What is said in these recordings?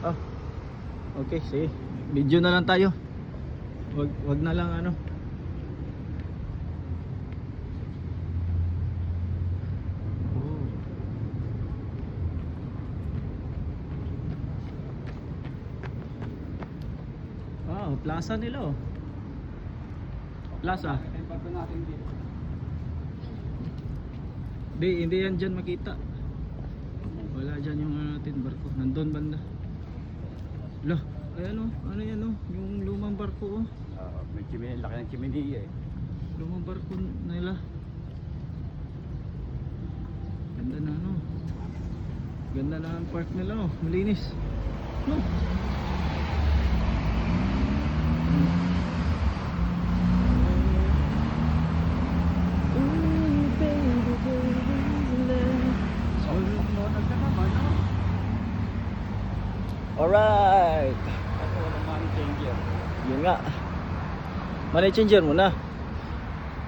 Ah, okay, sige. Video na lang tayo. Wag na lang ano. Oh, plaza nila oh. Plaza. Hindi yan dyan makita. Wala dyan yung ano natin, barko. Nandun banda. Lah, ayan oh, ano yan oh, yung lumang barko oh. May chimney, laki ng chimney eh. Lumang barko nila. Ganda na ano. Ganda na ang park nila oh, malinis. No. Alright. Ako walang money changer. Yun nga. Money changer muna.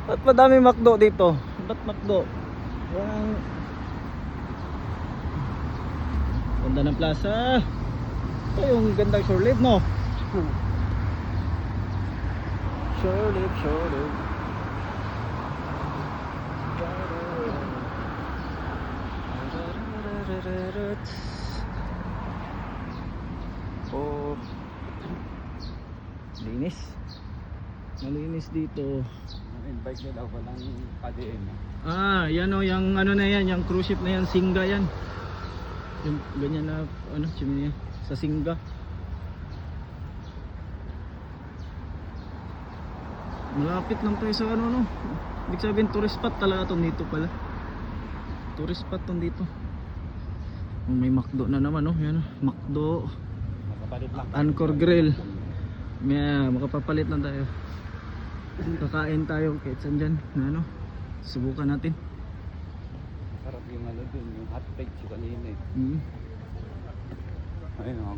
Ba't madami McDo dito? Ba't McDo? Walang... Ganda ng plaza. Ito yung gandang shore live no? Shore live, shore live. Oh, linis. Malinis dito. Ang bike nila walang KDM. Ah, yan o, yung ano na yan, yung cruise ship na yan, Singa yan. Yung ganyan na, ano, chimney sa Singa. Malapit lang tayo sa ano, no. Ibig sabihin, tourist spot talaga itong dito pala. Tourist spot itong dito. May McDo na naman, no. Yan, McDo. Makapalit lang. Anchor Grill. May makapapalit lang tayo. Kakain tayo kahit saan dyan na ano. Subukan natin. Sarap yung ano dun, yung hot plate sa kanina eh. Mm. Ayun,